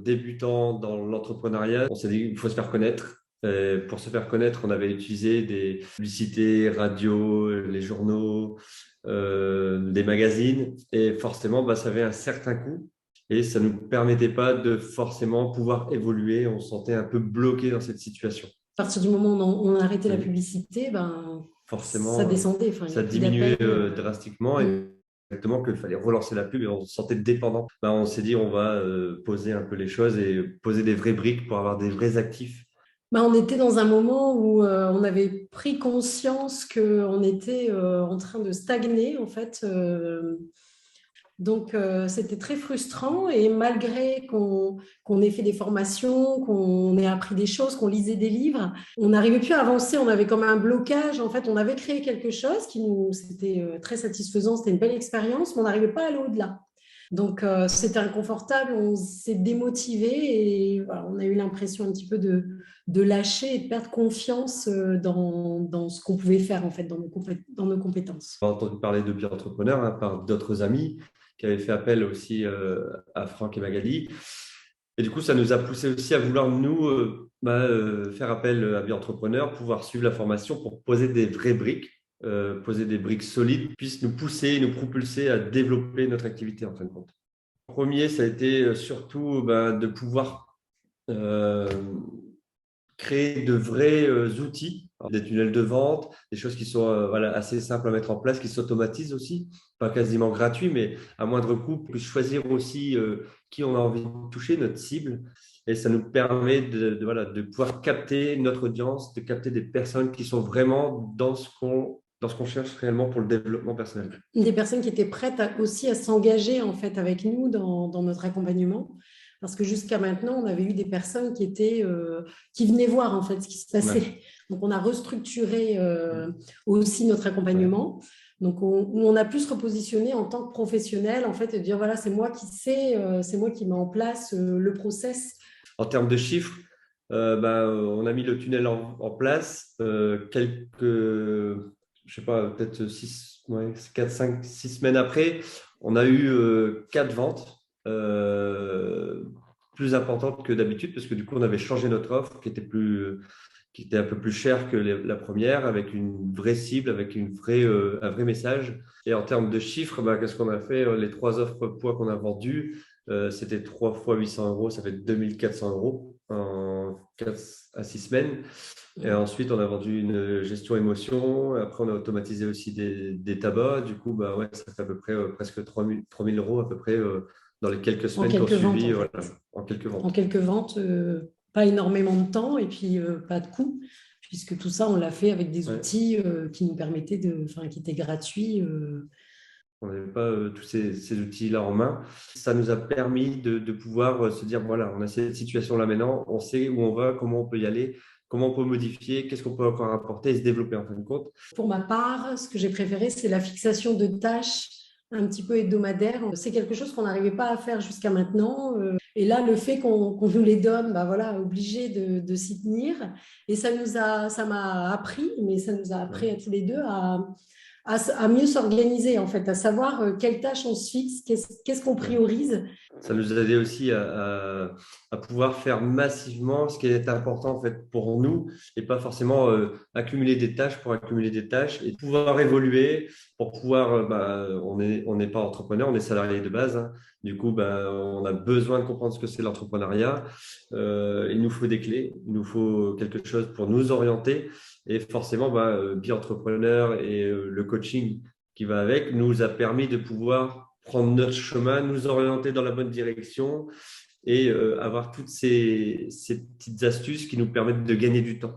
débutant dans l'entrepreneuriat, on s'est dit qu'il faut se faire connaître. Pour se faire connaître, on avait utilisé des publicités, radio, les journaux, des magazines. Et forcément, ça avait un certain coût. Et ça ne nous permettait pas de forcément pouvoir évoluer. On se sentait un peu bloqué dans cette situation. À partir du moment où on a arrêté la Oui. publicité, ben, ça Forcément, descendait. Enfin, il n'y ça a plus d'appels. diminuait drastiquement. Mm. Et exactement qu'il fallait relancer la pub et on se sentait dépendant. On s'est dit, on va poser un peu les choses et poser des vraies briques pour avoir des vrais actifs. Ben, on était dans un moment où on avait pris conscience qu'on était en train de stagner, en fait. Donc, c'était très frustrant et malgré qu'on ait fait des formations, qu'on ait appris des choses, qu'on lisait des livres, on n'arrivait plus à avancer. On avait comme un blocage. En fait, on avait créé quelque chose qui nous, c'était très satisfaisant, c'était une belle expérience, mais on n'arrivait pas à aller au-delà. Donc, c'était inconfortable, on s'est démotivé et voilà, on a eu l'impression un petit peu de lâcher et de perdre confiance dans ce qu'on pouvait faire en fait, dans nos compétences. J'ai entendu parler de Bio-entrepreneur par d'autres amis qui avaient fait appel aussi à Franck et Magali. Et du coup, ça nous a poussé aussi à vouloir, nous, faire appel à Bio-entrepreneur, pouvoir suivre la formation pour poser des vraies briques, poser des briques solides, puissent nous pousser, nous propulser à développer notre activité en fin de compte. Le premier, ça a été surtout de pouvoir euh, créer de vrais outils, des tunnels de vente, des choses qui sont assez simples à mettre en place, qui s'automatisent aussi, pas quasiment gratuits, mais à moindre coût, puis choisir aussi qui on a envie de toucher, notre cible. Et ça nous permet de pouvoir capter notre audience, de capter des personnes qui sont vraiment dans ce qu'on cherche réellement pour le développement personnel. Des personnes qui étaient prêtes aussi à s'engager en fait avec nous dans notre accompagnement. Parce que jusqu'à maintenant, on avait eu des personnes qui venaient voir en fait ce qui se passait. Ouais. Donc, on a restructuré aussi notre Ouais. accompagnement. Donc, on a pu se repositionner en tant que professionnel en fait et dire voilà, c'est moi qui sais, c'est moi qui mets en place le process. En termes de chiffres, on a mis le tunnel en place. Je sais pas, peut-être 4, 5, 6 semaines après, on a eu 4 ventes plus importantes que d'habitude parce que du coup, on avait changé notre offre qui était un peu plus chère que la première, avec une vraie cible, avec un vrai message. Et en termes de chiffres, qu'est-ce qu'on a fait? Les 3 offres poids qu'on a vendues, c'était 3 fois 800 euros, ça fait 2400 euros en 4 à 6 semaines. Et ensuite, on a vendu une gestion émotion. Après, on a automatisé aussi des tabacs. Du coup, ça fait à peu près presque 3000 euros à peu près dans les quelques En semaines qui ont quelques ventes, suivi, en voilà, fait. en quelques En ventes. quelques ventes, pas énormément de temps et puis pas de coûts, puisque tout ça, on l'a fait avec des Ouais. outils qui nous permettaient qui étaient gratuits. On n'avait pas tous ces outils-là en main. Ça nous a permis de pouvoir se dire, voilà, on a cette situation-là maintenant, on sait où on va, comment on peut y aller, comment on peut modifier, qu'est-ce qu'on peut encore apporter et se développer en fin de compte. Pour ma part, ce que j'ai préféré, c'est la fixation de tâches un petit peu hebdomadaires. C'est quelque chose qu'on n'arrivait pas à faire jusqu'à maintenant. Et là, le fait qu'on nous les donne, voilà, obligé de s'y tenir. Et ça m'a appris, mais ça nous a appris à tous les deux à mieux s'organiser, en fait, à savoir quelles tâches on se fixe, qu'est-ce qu'on Ouais. priorise. Ça nous a aidé aussi à pouvoir faire massivement ce qui est important en fait pour nous et pas forcément accumuler des tâches pour accumuler des tâches et pouvoir évoluer pour pouvoir, on n'est pas entrepreneur, on est salarié de base, hein. Du coup, on a besoin de comprendre ce que c'est l'entrepreneuriat. Il nous faut des clés, il nous faut quelque chose pour nous orienter et forcément, Bi-entrepreneur et le coaching qui va avec nous a permis de pouvoir prendre notre chemin, nous orienter dans la bonne direction et avoir toutes ces petites astuces qui nous permettent de gagner du temps.